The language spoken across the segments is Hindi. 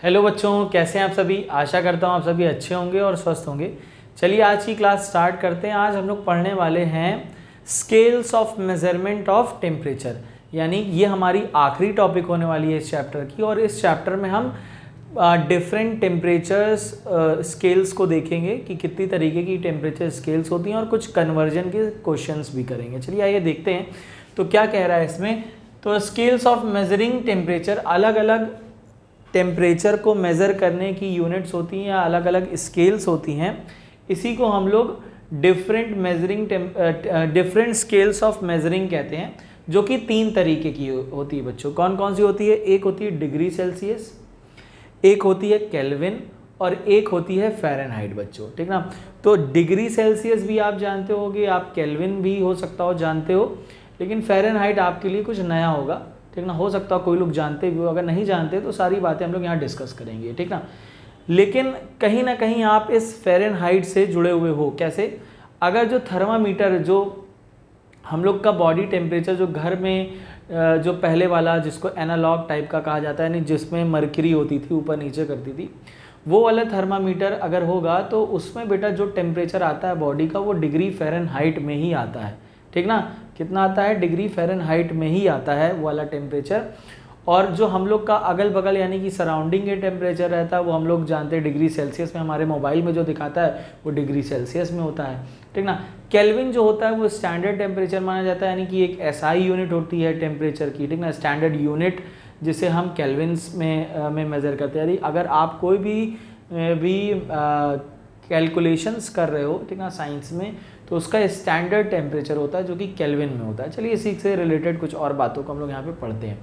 हेलो बच्चों, कैसे हैं आप सभी। आशा करता हूँ आप सभी अच्छे होंगे और स्वस्थ होंगे। चलिए आज की क्लास स्टार्ट करते हैं। आज हम लोग पढ़ने वाले हैं scales of measurement of temperature, यानी ये हमारी आखिरी टॉपिक होने वाली है इस चैप्टर की। और इस चैप्टर में हम डिफरेंट टेम्परेचर्स स्केल्स को देखेंगे कि कितनी तरीके की टेम्परेचर स्केल्स होती हैं और कुछ कन्वर्जन के क्वेश्चंस भी करेंगे। चलिए आइए देखते हैं तो क्या कह रहा है इसमें। तो स्केल्स ऑफ मेजरिंग टेम्परेचर, अलग अलग टेम्परेचर को मेज़र करने की यूनिट्स होती हैं या अलग अलग स्केल्स होती हैं। इसी को हम लोग डिफरेंट स्केल्स ऑफ मेजरिंग कहते हैं, जो कि 3 तरीके की होती है बच्चों। कौन कौन सी होती है? एक होती है डिग्री सेल्सियस, एक होती है केल्विन और एक होती है फ़ारेनहाइट बच्चों, ठीक ना। तो डिग्री सेल्सियस भी आप जानते होगे, आप केल्विन भी हो सकता हो जानते हो, लेकिन फ़ारेनहाइट आपके लिए कुछ नया होगा, ठीक ना। हो सकता है कोई लोग जानते भी हो, अगर नहीं जानते तो सारी बातें हम लोग यहाँ डिस्कस करेंगे, ठीक ना। लेकिन कहीं ना कहीं आप इस फ़ारेनहाइट से जुड़े हुए हो। कैसे? अगर जो थर्मामीटर, जो हम लोग का बॉडी टेम्परेचर जो घर में जो पहले वाला जिसको एनालॉग टाइप का कहा जाता है, यानी जिसमें मर्क्यूरी होती थी, ऊपर नीचे करती थी, वो वाला थर्मामीटर अगर होगा तो उसमें बेटा जो टेम्परेचर आता है बॉडी का वो डिग्री फ़ारेनहाइट में ही आता है, ठीक ना। कितना आता है? डिग्री फ़ारेनहाइट में ही आता है वो वाला टेम्परेचर। और जो हम लोग का अगल बगल यानी कि सराउंडिंग के टेम्परेचर रहता है वो हम लोग जानते हैं डिग्री सेल्सियस में। हमारे मोबाइल में जो दिखाता है वो डिग्री सेल्सियस में होता है, ठीक ना। केल्विन जो होता है वो स्टैंडर्ड टेम्परेचर माना जाता है, यानी कि एक एसआई यूनिट होती है टेम्परेचर की, ठीक ना, स्टैंडर्ड यूनिट, जिसे हम केल्विन्स में मेज़र करते हैं। यानी अगर आप कोई भी कैलकुलेशंस कर रहे हो, ठीक ना, साइंस में, तो उसका स्टैंडर्ड टेम्परेचर होता है जो कि केल्विन में होता है। चलिए इसी से रिलेटेड कुछ और बातों को हम लोग यहाँ पे पढ़ते हैं।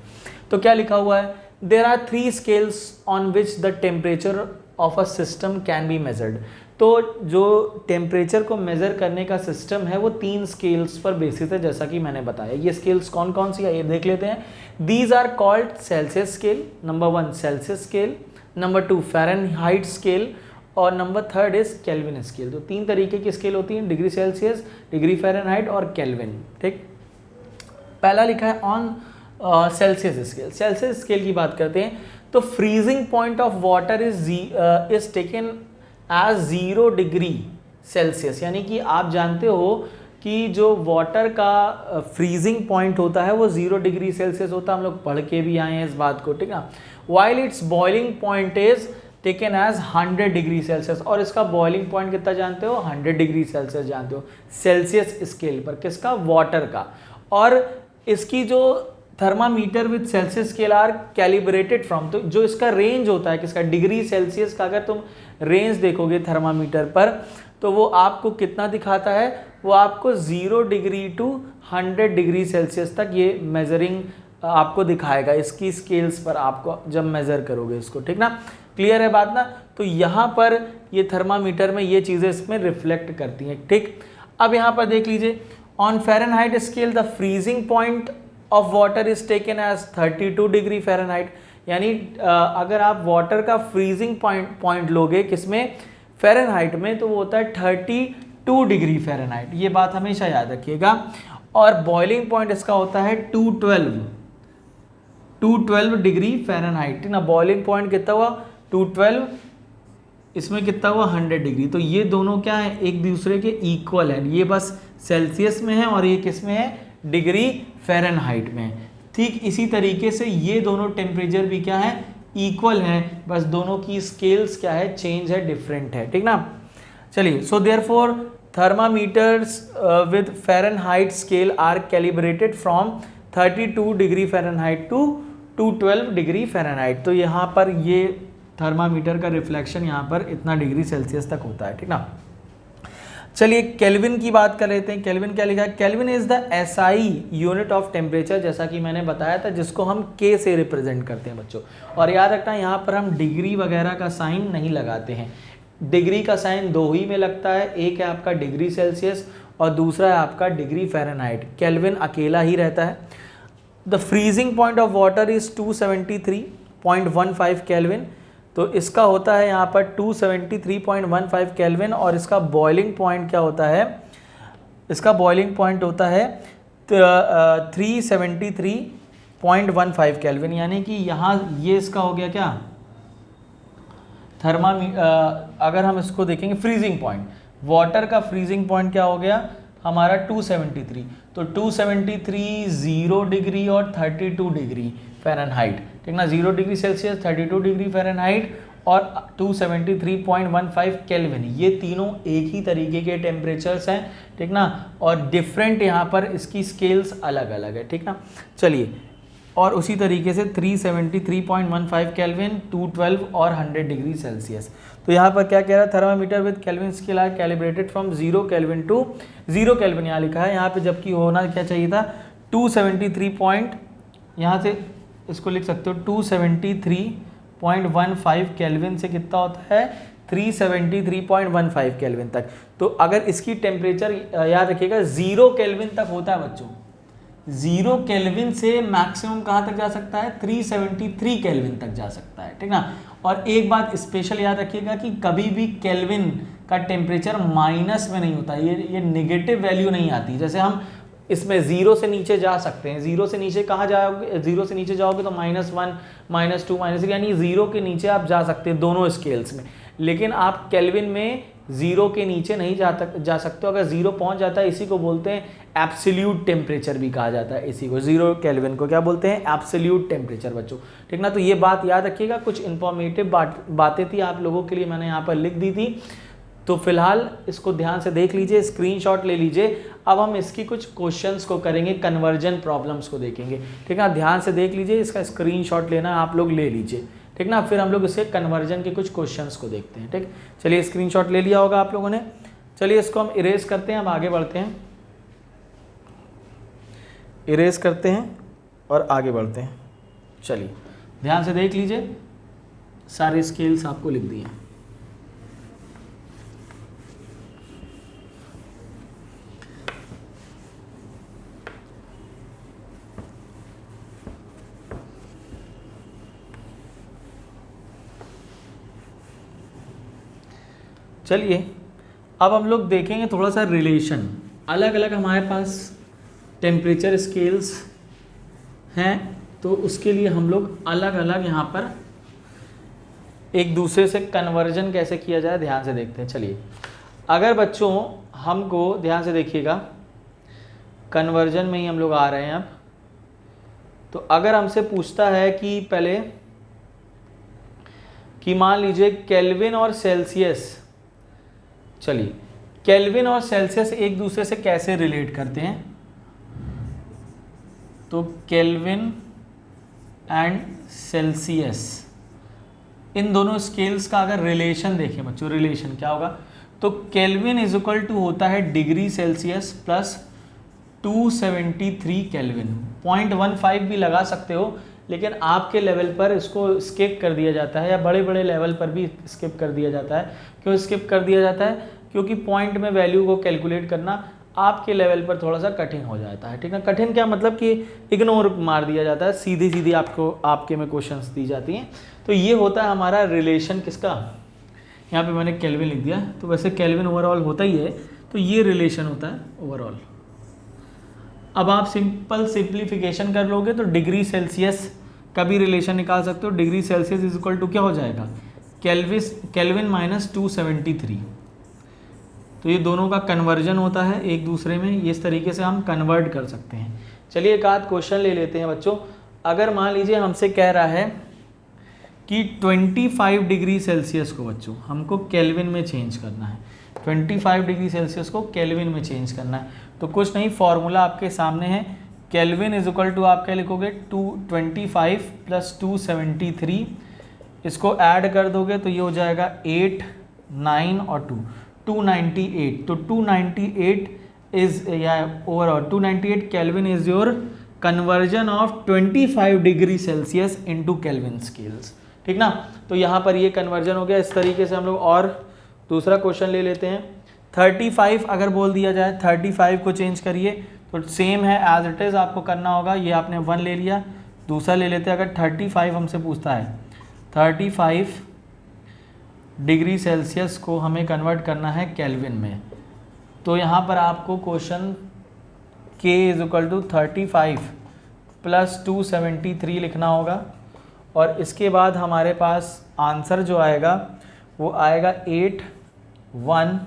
तो क्या लिखा हुआ है? There are 3 scales on which the temperature of a system can be measured. तो जो टेम्परेचर को मेज़र करने का सिस्टम है वो 3 स्केल्स पर बेसिस है, जैसा कि मैंने बताया। ये स्केल्स कौन कौन सी है ये देख लेते हैं। These are called Celsius scale, number 1 Celsius scale, number 2 Fahrenheit scale और नंबर 3 इज केल्विन स्केल। तो 3 तरीके की स्केल होती हैं, डिग्री सेल्सियस, डिग्री फ़ारेनहाइट और केल्विन, ठीक। पहला लिखा है on Celsius scale. Celsius scale की बात करते हैं तो freezing point of water is taken as 0 degree Celsius. यानी कि आप जानते हो कि जो वाटर का फ्रीजिंग पॉइंट होता है वो 0 डिग्री सेल्सियस होता है। हम लोग पढ़ के भी आए हैं इस बात को, ठीक ना। While its boiling point is taken as 100 degree Celsius. और इसका बॉइलिंग पॉइंट कितना जानते हो? 100 डिग्री सेल्सियस जानते हो सेल्सियस स्केल पर। किसका? वाटर का। और इसकी जो thermometer with Celsius scale are calibrated from, तो जो इसका रेंज होता है किसका? डिग्री सेल्सियस का। अगर तुम रेंज देखोगे थर्मामीटर पर तो वो आपको कितना दिखाता है? वो आपको 0 डिग्री टू 100 डिग्री सेल्सियस तक ये मेजरिंग आपको दिखाएगा इसकी स्केल्स पर, आपको जब मेज़र करोगे इसको, ठीक ना। क्लियर है बात ना। तो यहाँ पर ये थर्मामीटर में ये चीज़ें इसमें रिफ्लेक्ट करती हैं, ठीक। अब यहाँ पर देख लीजिए, on Fahrenheit scale the freezing point of water is taken as 32 degree Fahrenheit. यानी अगर आप वाटर का फ्रीजिंग पॉइंट लोगे किसमें? फ़ारेनहाइट में, तो वो होता है 32 डिग्री फ़ारेनहाइट। ये बात हमेशा याद रखिएगा। और बॉइलिंग पॉइंट इसका होता है 212 डिग्री फ़ारेनहाइट, ठीक ना। बॉइलिंग पॉइंट कितना हुआ? 212, इसमें कितना हुआ? 100 डिग्री। तो ये दोनों क्या है? एक दूसरे के इक्वल है। ये बस सेल्सियस में है और ये किस में है? डिग्री फ़ारेनहाइट में। ठीक इसी तरीके से ये दोनों टेम्परेचर भी क्या है? इक्वल है, बस दोनों की स्केल्स क्या है? चेंज है, डिफरेंट है, ठीक ना। चलिए, so therefore thermometers with Fahrenheit scale are calibrated from 32 degree Fahrenheit to 212 degree Fahrenheit. तो यहाँ पर ये थर्मामीटर का रिफ्लेक्शन यहाँ पर इतना डिग्री सेल्सियस तक होता है, ठीक ना। चलिए केल्विन की बात कर लेते हैं। केल्विन क्या लिखा है? Kelvin is the SI unit of temperature, जैसा कि मैंने बताया था, जिसको हम के से रिप्रेजेंट करते हैं बच्चों। और याद रखना यहाँ पर हम डिग्री वगैरह का साइन नहीं लगाते हैं। डिग्री का साइन 2 ही में लगता है, एक है आपका डिग्री सेल्सियस और दूसरा है आपका डिग्री फ़ारेनहाइट। केल्विन अकेला ही रहता है। The freezing point of water is 273.15 kelvin. तो इसका होता है यहाँ पर 273.15 केल्विन। और इसका बॉइलिंग पॉइंट क्या होता है? इसका बॉइलिंग पॉइंट होता है 373.15 केल्विन। यानी कि यहाँ ये इसका हो गया क्या? अगर हम इसको देखेंगे फ्रीजिंग पॉइंट, वाटर का फ्रीजिंग पॉइंट क्या हो गया हमारा 273, तो 273 0 डिग्री और 32 डिग्री फ़ारेनहाइट, ठीक ना, 0 डिग्री सेल्सियस 32 डिग्री फ़ारेनहाइट और 273.15 केल्विन, ये तीनों एक ही तरीके के टेम्परेचर्स हैं, ठीक ना, और डिफरेंट यहाँ पर इसकी स्केल्स अलग अलग है, ठीक ना। चलिए, और उसी तरीके से 373.15 केल्विन, 212 और 100 डिग्री सेल्सियस। तो यहाँ पर क्या कह रहा है, thermometer with Kelvin scale are calibrated from 0 Kelvin to 0 Kelvin यहाँ लिखा है, यहाँ पे जबकि होना क्या चाहिए था 273 पॉइंट, यहाँ से इसको लिख सकते हो 273.15 केल्विन से कितना होता है 373.15 केल्विन तक। तो अगर इसकी टेम्परेचर याद रखिएगा 0 केल्विन तक होता है बच्चों, 0 केल्विन से मैक्सिमम कहाँ तक जा सकता है 373 केल्विन तक जा सकता है, ठीक ना। और एक बात स्पेशल याद रखिएगा कि कभी भी केल्विन का टेम्परेचर माइनस में नहीं होता, ये नेगेटिव वैल्यू नहीं आती। जैसे हम इसमें 0 से नीचे जा सकते हैं, 0 से नीचे कहाँ जाओगे, 0 से नीचे जाओगे तो -1, -2, -3, यानी 0 के नीचे आप जा सकते हैं दोनों स्केल्स में, लेकिन आप केल्विन में 0 के नीचे नहीं जा सकते हो। अगर 0 पहुंच जाता है इसी को बोलते हैं एब्सोल्यूट टेम्परेचर भी कहा जाता है, इसी को 0 केल्विन को क्या बोलते हैं एब्सोल्यूट टेम्परेचर बच्चों, ठीक ना। तो ये बात याद रखिएगा, कुछ इंफॉर्मेटिव बातें थी आप लोगों के लिए मैंने यहाँ पर लिख दी थी, तो फिलहाल इसको ध्यान से देख लीजिए, स्क्रीनशॉट ले लीजिए। अब हम इसकी कुछ क्वेश्चंस को करेंगे, कन्वर्जन प्रॉब्लम्स को देखेंगे, ठीक है, ध्यान से देख लीजिए, इसका स्क्रीनशॉट लेना आप लोग ले लीजिए, ठीक ना। फिर हम लोग इसके कन्वर्जन के कुछ क्वेश्चंस को देखते हैं, ठीक। चलिए, स्क्रीनशॉट ले लिया होगा आप लोगों ने। चलिए इसको हम इरेज करते हैं, अब आगे बढ़ते हैं, इरेज करते हैं और आगे बढ़ते हैं। चलिए ध्यान से देख लीजिए, सारे स्केल्स आपको लिख दिए हैं। चलिए अब हम लोग देखेंगे थोड़ा सा रिलेशन, अलग अलग हमारे पास टेम्परेचर स्केल्स हैं, तो उसके लिए हम लोग अलग अलग यहाँ पर एक दूसरे से कन्वर्जन कैसे किया जाए ध्यान से देखते हैं। चलिए, अगर बच्चों हमको ध्यान से देखिएगा, कन्वर्जन में ही हम लोग आ रहे हैं अब, तो अगर हमसे पूछता है कि पहले कि मान लीजिए केल्विन और सेल्सियस, चलिए केल्विन और सेल्सियस एक दूसरे से कैसे रिलेट करते हैं, तो केल्विन एंड सेल्सियस इन दोनों स्केल्स का अगर रिलेशन देखें बच्चों, रिलेशन क्या होगा, तो केल्विन इज इक्वल टू होता है डिग्री सेल्सियस प्लस 273 केल्विन। 0.15 भी लगा सकते हो, लेकिन आपके लेवल पर इसको स्किप कर दिया जाता है, या बड़े बड़े लेवल पर भी स्किप कर दिया जाता है। क्यों स्किप कर दिया जाता है, क्योंकि पॉइंट में वैल्यू को कैलकुलेट करना आपके लेवल पर थोड़ा सा कठिन हो जाता है, ठीक है। कठिन क्या मतलब कि इग्नोर मार दिया जाता है, सीधी सीधी आपको आपके में क्वेश्चंस दी जाती हैं। तो ये होता है हमारा रिलेशन किसका, यहाँ पे मैंने केल्विन लिख दिया, तो वैसे केल्विन ओवरऑल होता ही है, तो ये रिलेशन होता है ओवरऑल। अब आप सिंप्लीफिकेशन कर लोगे तो डिग्री सेल्सियस का भी रिलेशन निकाल सकते हो। Degree Celsius is equal to क्या हो जाएगा, केल्विन माइनस 273। तो ये दोनों का कन्वर्जन होता है एक दूसरे में, ये इस तरीके से हम कन्वर्ट कर सकते हैं। चलिए एक आध क्वेश्चन ले लेते हैं बच्चों। अगर मान लीजिए हमसे कह रहा है कि 25 डिग्री सेल्सियस को बच्चों हमको केल्विन में चेंज करना है, 25 डिग्री सेल्सियस को केल्विन में चेंज करना है, तो कुछ नहीं, फॉर्मूला आपके सामने है, केल्विन इज इक्वल टू आप क्या लिखोगे 225 प्लस 273, इसको ऐड कर दोगे तो ये हो जाएगा 8, 9 और 298। तो 298 इज या overall 298 kelvin is your conversion of 25 degree Celsius into kelvin scales, ठीक ना। तो यहाँ पर ये कन्वर्जन हो गया। इस तरीके से हम लोग और दूसरा क्वेश्चन ले लेते हैं। 35 अगर बोल दिया जाए, 35 को चेंज करिए, तो सेम है एज इट इज़ आपको करना होगा। ये आपने 1 ले लिया, दूसरा ले लेते हैं। अगर 35 हमसे पूछता है, 35 डिग्री सेल्सियस को हमें कन्वर्ट करना है केल्विन में, तो यहाँ पर आपको question k is equal to 35 plus 273 लिखना होगा, और इसके बाद हमारे पास आंसर जो आएगा वो आएगा 8, 1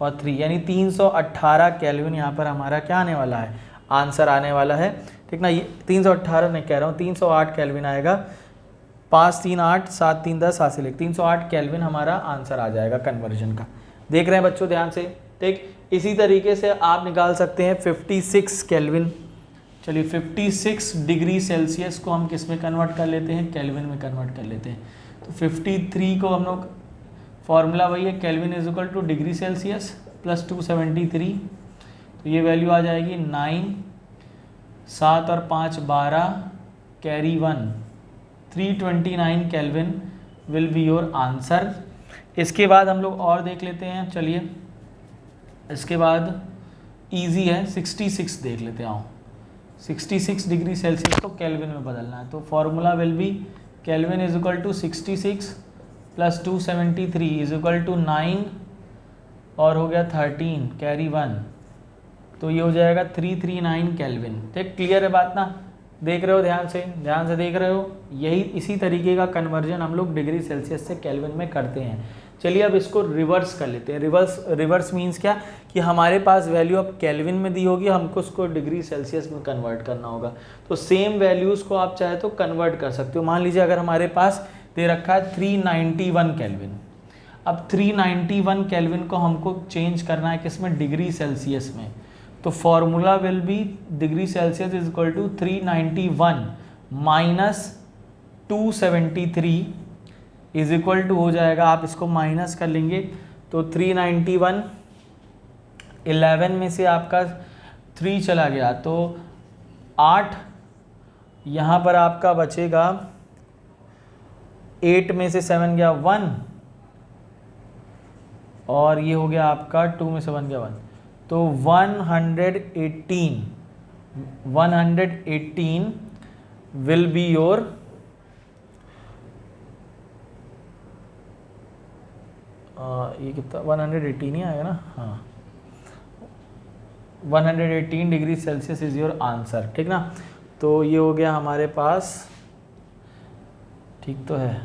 और 3, यानी 318 केल्विन यहाँ पर हमारा क्या आने वाला है, आंसर आने वाला है। ठीक ना, ये 318 नहीं कह रहा हूँ, 308 केल्विन आएगा। 5 3 8 7 3 10 हाथ से लेकर 308 केल्विन हमारा आंसर आ जाएगा कन्वर्जन का। देख रहे हैं बच्चों ध्यान से। ठीक, इसी तरीके से आप निकाल सकते हैं 56 केल्विन। चलिए 56 डिग्री सेल्सियस को हम किस में कन्वर्ट कर लेते हैं, केल्विन में कन्वर्ट कर लेते हैं। तो 53 को हम लोग, फॉर्मूला वही है, kelvin is equal two degree Celsius plus 273, तो ये वैल्यू आ जाएगी 9, 7 और 5 12, carry 1, 329 kelvin will be your answer. इसके बाद हम लोग और देख लेते हैं, चलिए इसके बाद इजी है, 66 देख लेते हैं। 66 डिग्री सेल्सियस को केल्विन में बदलना है, तो formula will be Kelvin is equal to 66 plus 273 is equal to 9 और हो गया 13, कैरी 1, तो ये हो जाएगा 339 केल्विन। ठीक, क्लियर है बात ना, देख रहे हो ध्यान से देख रहे हो। यही इसी तरीके का कन्वर्जन हम लोग डिग्री सेल्सियस से केल्विन में करते हैं। चलिए अब इसको रिवर्स कर लेते हैं। रिवर्स मीन्स क्या, कि हमारे पास वैल्यू अब केल्विन में दी होगी, हमको उसको डिग्री सेल्सियस में कन्वर्ट करना होगा। तो सेम वैल्यूज़ को आप चाहे तो कन्वर्ट कर सकते हो। मान लीजिए अगर हमारे पास दे रखा है 391 केल्विन, अब 391 केल्विन को हमको चेंज करना है किसमें, डिग्री सेल्सियस में। तो formula will be degree Celsius is equal to 391 minus 273 is equal to हो जाएगा, आप इसको माइनस कर लेंगे तो 391, 11 में से आपका 3 चला गया तो 8, यहाँ पर आपका बचेगा 8 में से 7 गया 1 और ये हो गया आपका 2 में से 1 गया 1, तो 118 विल बी योर ये कितना 118 ही आएगा ना, हाँ 118 degree Celsius is your answer. ठीक ना, तो ये हो गया हमारे पास, ठीक तो है,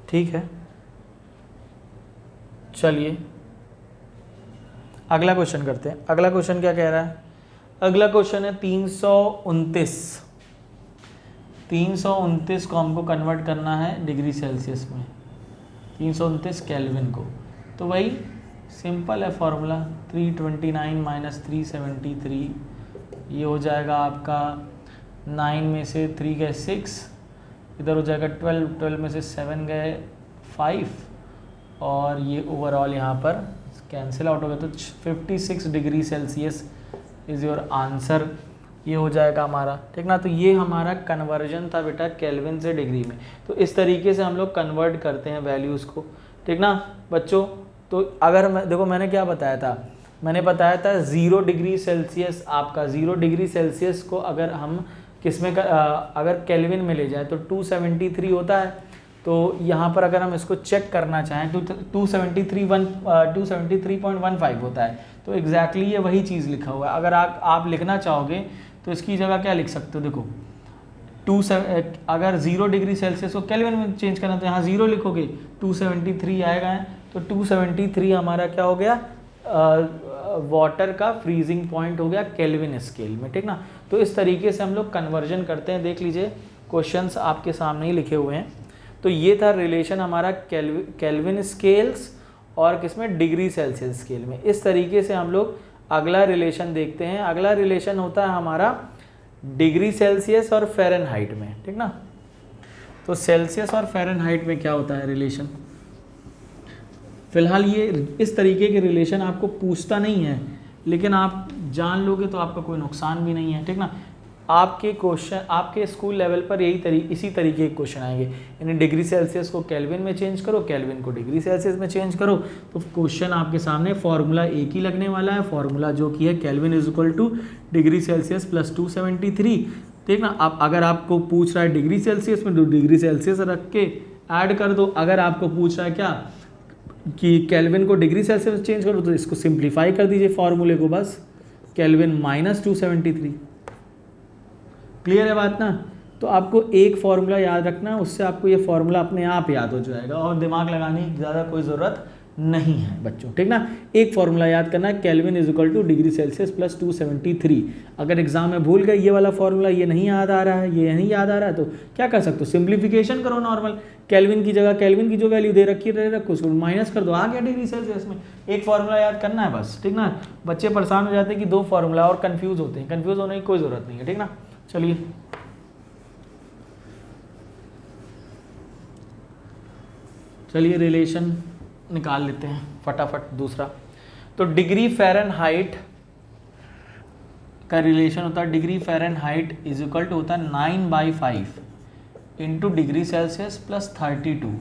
ठीक है। चलिए अगला क्वेश्चन करते हैं। अगला क्वेश्चन क्या कह रहा है, अगला क्वेश्चन है 329 को हमको कन्वर्ट करना है डिग्री सेल्सियस में, 329 केल्विन को। तो वही सिंपल है फॉर्मूला, 329 माइनस 373, ये हो जाएगा आपका 9 में से 3 गए 6, इधर हो जाएगा 12 में से 7 गए 5 और ये ओवरऑल यहाँ पर कैंसिल आउट हो गया, तो 56 degree Celsius is your answer, ये हो जाएगा हमारा। ठीक ना, तो ये हमारा कन्वर्जन था बेटा केल्विन से डिग्री में। तो इस तरीके से हम लोग कन्वर्ट करते हैं वैल्यूज़ को। ठीक ना बच्चों, तो अगर देखो मैंने क्या बताया था, मैंने बताया था 0 डिग्री सेल्सियस, आपका 0 डिग्री सेल्सियस को अगर हम किसमें अगर केल्विन में ले जाए तो 273 होता है। तो यहाँ पर अगर हम इसको चेक करना चाहें तो 273.15 होता है। तो एग्जैक्टली ये वही चीज़ लिखा हुआ है। अगर आप लिखना चाहोगे तो इसकी जगह क्या लिख सकते हो, देखो अगर 0 डिग्री सेल्सियस को केल्विन में चेंज करना तो यहाँ 0 लिखोगे, 273 आएगा, तो 273 हमारा क्या हो गया, वाटर का फ्रीजिंग पॉइंट हो गया केल्विन स्केल में। ठीक ना, तो इस तरीके से हम लोग कन्वर्जन करते हैं। देख लीजिए क्वेश्चंस आपके सामने ही लिखे हुए हैं। तो ये था रिलेशन हमारा केल्विन स्केल्स और किसमें, डिग्री सेल्सियस स्केल में। इस तरीके से हम लोग अगला रिलेशन देखते हैं। अगला रिलेशन होता है हमारा डिग्री सेल्सियस और फ़ारेनहाइट में। ठीक ना, तो सेल्सियस और फ़ारेनहाइट में क्या होता है रिलेशन, फिलहाल ये इस तरीके के रिलेशन आपको पूछता नहीं है, लेकिन आप जान लोगे तो आपका कोई नुकसान भी नहीं है। ठीक ना, आपके क्वेश्चन आपके स्कूल लेवल पर इसी तरीके के क्वेश्चन आएंगे, यानी डिग्री सेल्सियस को केल्विन में चेंज करो, केल्विन को डिग्री सेल्सियस में चेंज करो। तो क्वेश्चन आपके सामने फॉर्मूला एक ही लगने वाला है, फॉर्मूला जो कि है kelvin is equal two degree Celsius plus 273। ठीक ना, अब अगर आपको पूछ रहा है डिग्री सेल्सियस में, तो डिग्री सेल्सियस रख के ऐड कर दो। अगर आपको पूछ रहा है क्या कि केल्विन को डिग्री सेल्सियस में चेंज करो, तो इसको सिंप्लीफाई कर दीजिए फॉर्मूले को, बस केल्विन माइनस 273। क्लियर है बात ना। तो आपको एक फार्मूला याद रखना है, उससे आपको ये फार्मूला अपने आप याद हो जाएगा और दिमाग लगाने की ज़्यादा कोई ज़रूरत नहीं है बच्चों, ठीक ना। एक फार्मूला याद करना है, kelvin is equal two degree Celsius plus 273। अगर एग्जाम में भूल गए ये वाला फार्मूला, ये नहीं याद आ रहा है, ये नहीं याद आ रहा है, तो क्या कर सकते हो, सिंप्लीफिकेशन करो नॉर्मल, केल्विन की जगह केल्विन की जो वैल्यू दे रखी है रखो, उसको माइनस कर दो, आ गया डिग्री सेल्सियस में। एक फार्मूला याद करना है बस, ठीक ना। बच्चे परेशान हो जाते हैं कि दो फार्मूला और कंफ्यूज होते हैं, कंफ्यूज होने की कोई ज़रूरत नहीं है, ठीक ना। चलिए रिलेशन निकाल लेते हैं फटाफट दूसरा। तो डिग्री फ़ारेनहाइट का रिलेशन होता है, degree Fahrenheit is equal to होता है 9/5 इंटू डिग्री सेल्सियस प्लस 32।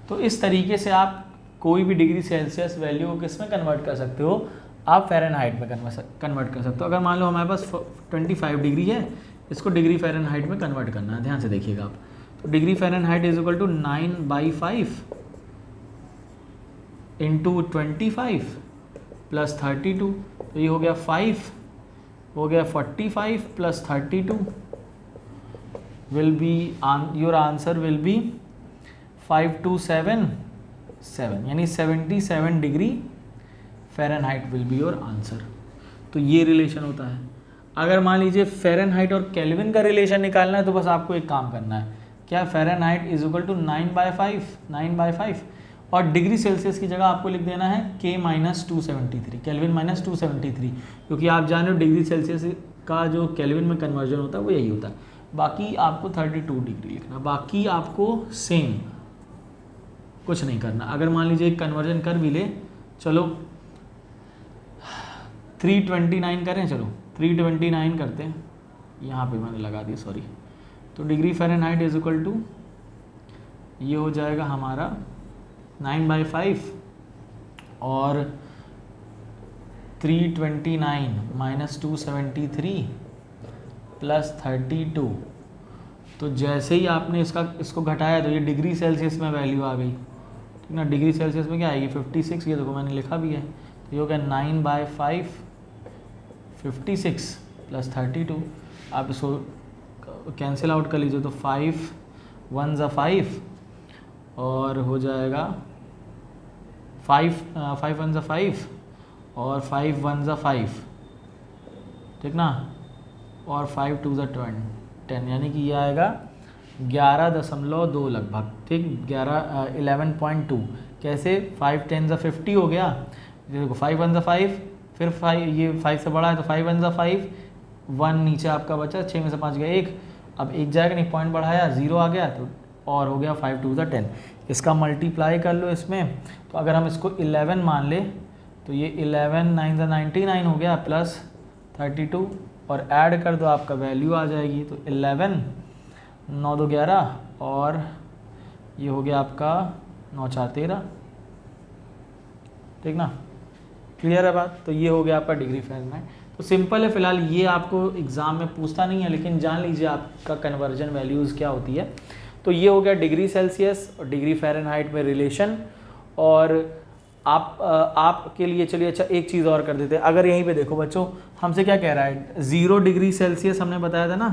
तो इस तरीके से आप कोई भी डिग्री सेल्सियस वैल्यू को किस में कन्वर्ट कर सकते हो, आप फ़ारेनहाइट में कन्वर्ट कर सकते हो। अगर मान लो हमारे पास 25 डिग्री है, इसको डिग्री फ़ारेनहाइट में कन्वर्ट करना है, ध्यान से देखिएगा आप। तो degree Fahrenheit is equal to 9/5 into 25 plus 32, तो ये हो गया 5, हो गया 45 plus 32 will be your answer will be 5277, यानी 77 degree Fahrenheit will be your answer. तो ये रिलेशन होता है। अगर मान लीजिए फ़ारेनहाइट और केल्विन का रिलेशन निकालना है, तो बस आपको एक काम करना है, क्या, फ़ारेनहाइट इज इक्वल टू 9/5 और डिग्री सेल्सियस की जगह आपको लिख देना है K माइनस 273, केल्विन माइनस 273, क्योंकि आप जान रहे हो डिग्री सेल्सियस का जो केल्विन में कन्वर्जन होता है वो यही होता है। बाकी आपको 32 डिग्री लिखना, बाकी आपको सेम, कुछ नहीं करना। अगर मान लीजिए कन्वर्जन कर भी ले, चलो 329 करें, चलो 329 करते हैं, यहाँ पे मैंने लगा दी, सॉरी। तो degree Fahrenheit is equal to ये हो जाएगा हमारा 9/5 और 329 माइनस 273 प्लस 32। तो जैसे ही आपने इसको घटाया तो ये डिग्री सेल्सियस में वैल्यू आ गई, ठीक ना। डिग्री सेल्सियस में क्या आएगी 56, ये देखो मैंने लिखा भी है। तो ये हो गया 9/5 56 प्लस 32। आप इसको कैंसिल आउट कर लीजिए, तो 5 1 ज़ा 5 और हो जाएगा 5 1 ज़ा 5 और 5 1 ज़ा 5, ठीक ना, और 5 2 ज़ा 10, यानी कि ये आएगा 11.2 लगभग, ठीक, 11.2। कैसे, 5 10 ज़ा 50 हो गया, देखो 5 1 ज़ा 5, फिर 5, ये 5 से बड़ा है तो 5 1 ज़ा 5, 1 नीचे आपका बचा, 6 में से 5 गया 1, अब 1 जाएगा नहीं, पॉइंट बढ़ाया 0 आ गया, तो और हो गया 5 2 ज़ा 10। इसका मल्टीप्लाई कर लो इसमें, तो अगर हम इसको 11 मान ले तो ये 11 9 ज़ा 99 हो गया प्लस 32, और ऐड कर दो आपका वैल्यू आ जाएगी। तो 11 9 2 11 और ये हो गया आपका 9 4 13, ठीक ना, क्लियर है बात। तो ये हो गया आपका डिग्री फ़ारेनहाइट। तो सिंपल है, फिलहाल ये आपको एग्ज़ाम में पूछता नहीं है, लेकिन जान लीजिए आपका कन्वर्जन वैल्यूज़ क्या होती है। तो ये हो गया डिग्री सेल्सियस और डिग्री फ़ारेनहाइट में रिलेशन। और आपके लिए चलिए अच्छा एक चीज़ और कर देते हैं। अगर यहीं पे देखो बच्चों, हमसे क्या कह रहा है, 0 डिग्री सेल्सियस हमने बताया था ना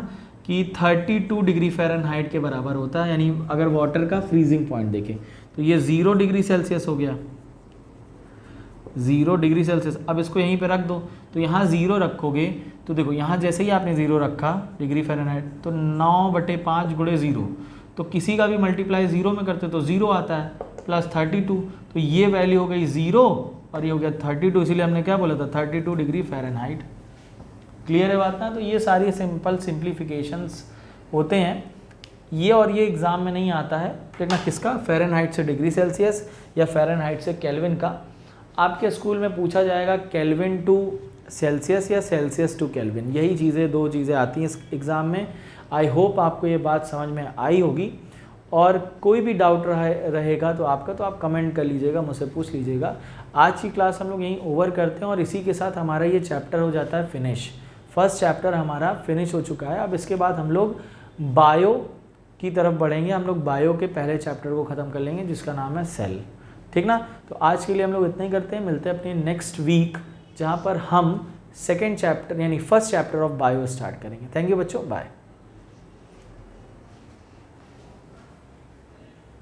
कि 32 डिग्री फ़ारेनहाइट के बराबर होता है, यानी अगर वाटर का फ्रीजिंग पॉइंट देखें तो ये 0 डिग्री सेल्सियस हो गया, 0 डिग्री सेल्सियस। अब इसको यहीं पे रख दो, तो यहाँ 0 रखोगे तो देखो यहाँ जैसे ही आपने 0 रखा डिग्री फ़ारेनहाइट, तो 9/5 गुणे 0, तो किसी का भी मल्टीप्लाई 0 में करते तो 0 आता है, प्लस 32, तो ये वैल्यू हो गई 0 और ये हो गया 32, इसीलिए हमने क्या बोला था 32 डिग्री फ़ारेनहाइट। क्लियर है बात ना। तो ये सारी सिंपल सिंप्लीफिकेशंस होते हैं, ये और ये एग्ज़ाम में नहीं आता है, ठीक ना। किसका, फ़ारेनहाइट से डिग्री सेल्सियस या फ़ारेनहाइट से केल्विन का। आपके स्कूल में पूछा जाएगा केल्विन टू सेल्सियस या सेल्सियस टू केल्विन, यही चीज़ें, दो चीज़ें आती हैं इस एग्ज़ाम में। आई होप आपको ये बात समझ में आई होगी, और कोई भी डाउट रहेगा तो आप कमेंट कर लीजिएगा, मुझसे पूछ लीजिएगा। आज की क्लास हम लोग यहीं ओवर करते हैं और इसी के साथ हमारा ये चैप्टर हो जाता है फिनिश। फर्स्ट चैप्टर हमारा फिनिश हो चुका है। अब इसके बाद हम लोग बायो की तरफ बढ़ेंगे, हम लोग बायो के पहले चैप्टर को ख़त्म कर लेंगे जिसका नाम है सेल, ठीक ना। तो आज के लिए हम लोग इतना ही करते हैं, मिलते हैं अपनी नेक्स्ट वीक जहाँ पर हम सेकेंड चैप्टर यानी first chapter of bio start करेंगे। थैंक यू बच्चों, बाय।